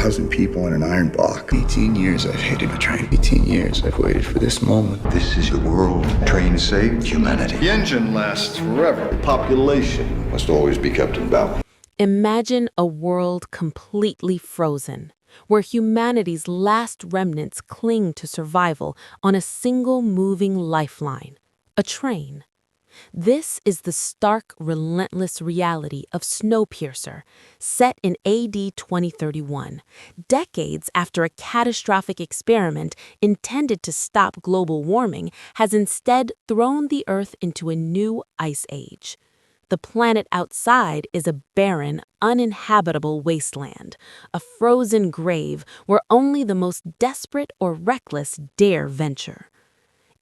1,000 people in an iron block. 18 years I've hated a train. 18 years I've waited for this moment. This is the world. Train saved humanity. The engine lasts forever. The population must always be kept in balance. Imagine a world completely frozen, where humanity's last remnants cling to survival on a single moving lifeline, a train. This is the stark, relentless reality of Snowpiercer, set in AD 2031, decades after a catastrophic experiment intended to stop global warming has instead thrown the Earth into a new ice age. The planet outside is a barren, uninhabitable wasteland, a frozen grave where only the most desperate or reckless dare venture.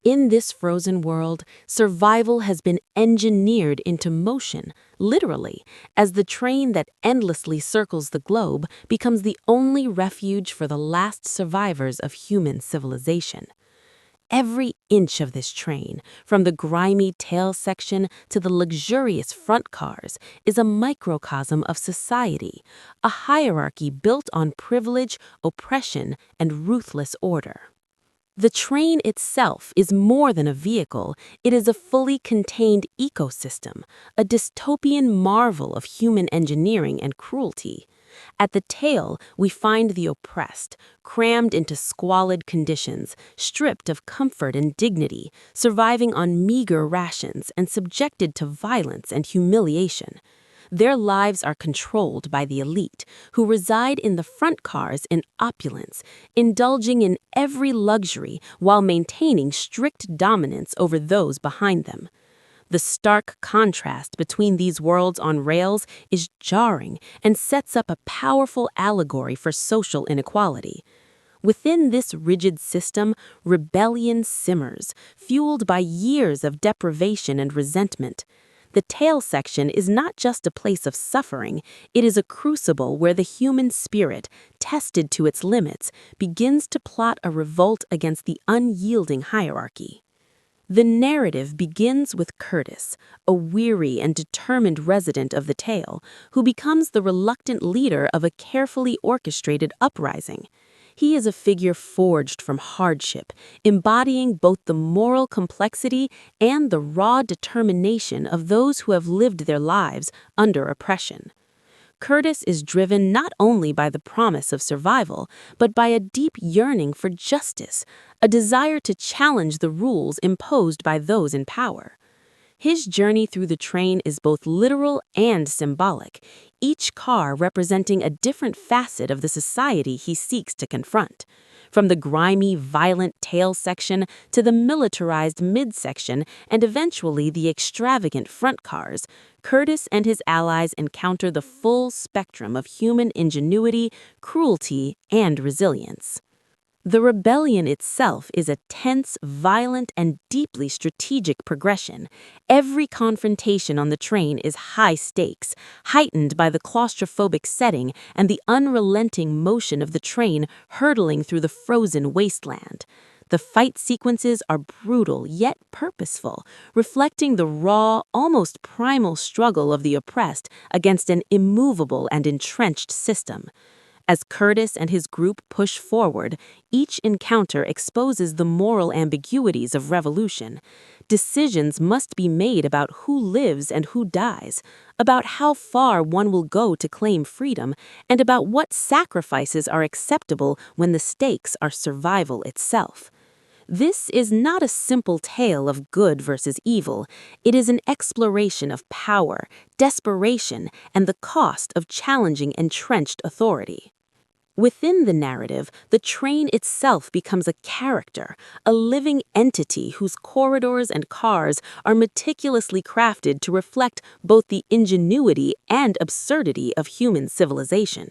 In this frozen world, survival has been engineered into motion, literally, as the train that endlessly circles the globe becomes the only refuge for the last survivors of human civilization. Every inch of this train, from the grimy tail section to the luxurious front cars, is a microcosm of society, a hierarchy built on privilege, oppression, and ruthless order. The train itself is more than a vehicle. It is a fully contained ecosystem, a dystopian marvel of human engineering and cruelty. At the tail, we find the oppressed, crammed into squalid conditions, stripped of comfort and dignity, surviving on meager rations and subjected to violence and humiliation. Their lives are controlled by the elite, who reside in the front cars in opulence, indulging in every luxury while maintaining strict dominance over those behind them. The stark contrast between these worlds on rails is jarring and sets up a powerful allegory for social inequality. Within this rigid system, rebellion simmers, fueled by years of deprivation and resentment. The tail section is not just a place of suffering, it is a crucible where the human spirit, tested to its limits, begins to plot a revolt against the unyielding hierarchy. The narrative begins with Curtis, a weary and determined resident of the tail, who becomes the reluctant leader of a carefully orchestrated uprising. He is a figure forged from hardship, embodying both the moral complexity and the raw determination of those who have lived their lives under oppression. Curtis is driven not only by the promise of survival, but by a deep yearning for justice, a desire to challenge the rules imposed by those in power. His journey through the train is both literal and symbolic, each car representing a different facet of the society he seeks to confront. From the grimy, violent tail section to the militarized midsection and eventually the extravagant front cars, Curtis and his allies encounter the full spectrum of human ingenuity, cruelty, and resilience. The rebellion itself is a tense, violent, and deeply strategic progression. Every confrontation on the train is high stakes, heightened by the claustrophobic setting and the unrelenting motion of the train hurtling through the frozen wasteland. The fight sequences are brutal yet purposeful, reflecting the raw, almost primal struggle of the oppressed against an immovable and entrenched system. As Curtis and his group push forward, each encounter exposes the moral ambiguities of revolution. Decisions must be made about who lives and who dies, about how far one will go to claim freedom, and about what sacrifices are acceptable when the stakes are survival itself. This is not a simple tale of good versus evil. It is an exploration of power, desperation, and the cost of challenging entrenched authority. Within the narrative, the train itself becomes a character, a living entity whose corridors and cars are meticulously crafted to reflect both the ingenuity and absurdity of human civilization.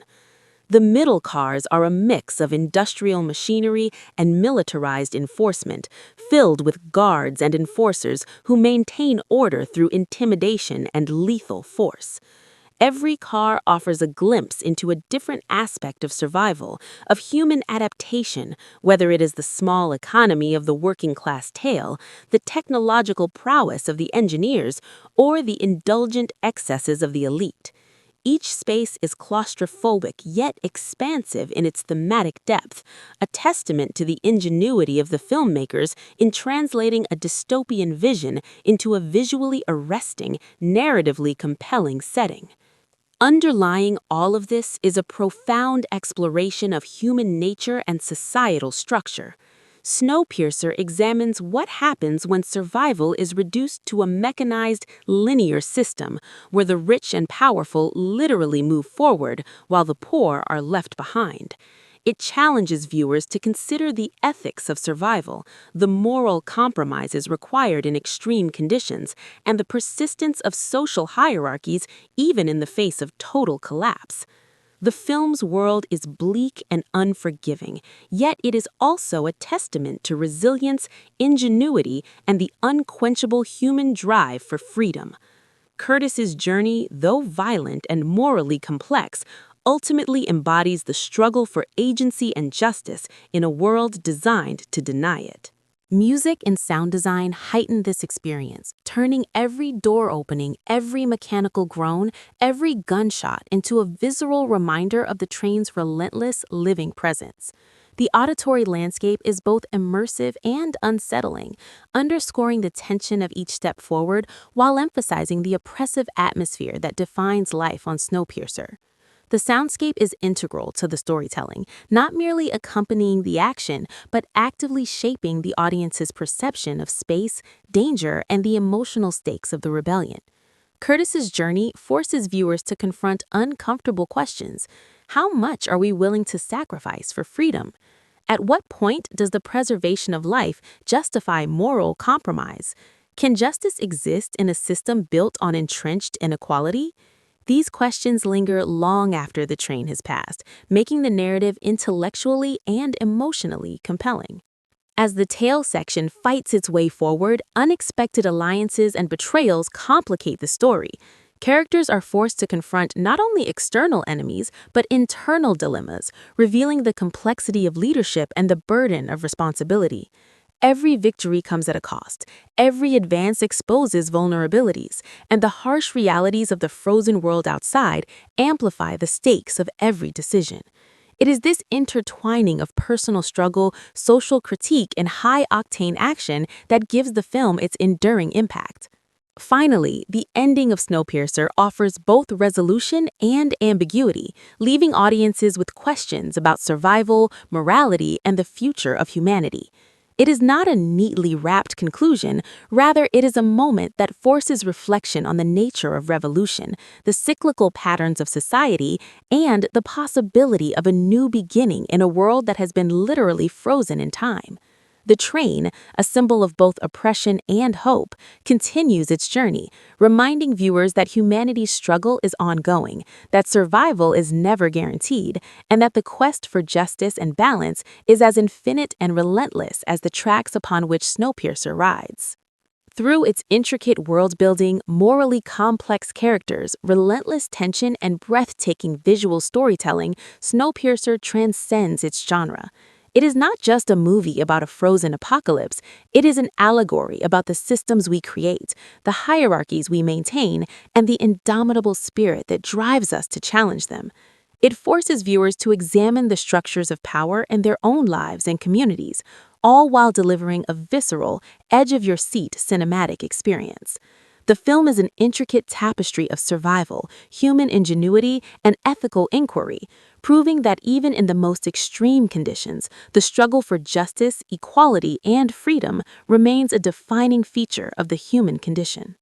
The middle cars are a mix of industrial machinery and militarized enforcement, filled with guards and enforcers who maintain order through intimidation and lethal force. Every car offers a glimpse into a different aspect of survival, of human adaptation, whether it is the small economy of the working-class tail, the technological prowess of the engineers, or the indulgent excesses of the elite. Each space is claustrophobic yet expansive in its thematic depth, a testament to the ingenuity of the filmmakers in translating a dystopian vision into a visually arresting, narratively compelling setting. Underlying all of this is a profound exploration of human nature and societal structure. Snowpiercer examines what happens when survival is reduced to a mechanized, linear system where the rich and powerful literally move forward while the poor are left behind. It challenges viewers to consider the ethics of survival, the moral compromises required in extreme conditions, and the persistence of social hierarchies even in the face of total collapse. The film's world is bleak and unforgiving, yet it is also a testament to resilience, ingenuity, and the unquenchable human drive for freedom. Curtis's journey, though violent and morally complex, ultimately embodies the struggle for agency and justice in a world designed to deny it. Music and sound design heighten this experience, turning every door opening, every mechanical groan, every gunshot into a visceral reminder of the train's relentless, living presence. The auditory landscape is both immersive and unsettling, underscoring the tension of each step forward while emphasizing the oppressive atmosphere that defines life on Snowpiercer. The soundscape is integral to the storytelling, not merely accompanying the action, but actively shaping the audience's perception of space, danger, and the emotional stakes of the rebellion. Curtis's journey forces viewers to confront uncomfortable questions. How much are we willing to sacrifice for freedom? At what point does the preservation of life justify moral compromise? Can justice exist in a system built on entrenched inequality? These questions linger long after the train has passed, making the narrative intellectually and emotionally compelling. As the tail section fights its way forward, unexpected alliances and betrayals complicate the story. Characters are forced to confront not only external enemies, but internal dilemmas, revealing the complexity of leadership and the burden of responsibility. Every victory comes at a cost. Every advance exposes vulnerabilities, and the harsh realities of the frozen world outside amplify the stakes of every decision. It is this intertwining of personal struggle, social critique, and high-octane action that gives the film its enduring impact. Finally, the ending of Snowpiercer offers both resolution and ambiguity, leaving audiences with questions about survival, morality, and the future of humanity. It is not a neatly wrapped conclusion, rather it is a moment that forces reflection on the nature of revolution, the cyclical patterns of society, and the possibility of a new beginning in a world that has been literally frozen in time. The train, a symbol of both oppression and hope, continues its journey, reminding viewers that humanity's struggle is ongoing, that survival is never guaranteed, and that the quest for justice and balance is as infinite and relentless as the tracks upon which Snowpiercer rides. Through its intricate world-building, morally complex characters, relentless tension, and breathtaking visual storytelling, Snowpiercer transcends its genre. It is not just a movie about a frozen apocalypse, it is an allegory about the systems we create, the hierarchies we maintain, and the indomitable spirit that drives us to challenge them. It forces viewers to examine the structures of power in their own lives and communities, all while delivering a visceral, edge-of-your-seat cinematic experience. The film is an intricate tapestry of survival, human ingenuity, and ethical inquiry, proving that even in the most extreme conditions, the struggle for justice, equality, and freedom remains a defining feature of the human condition.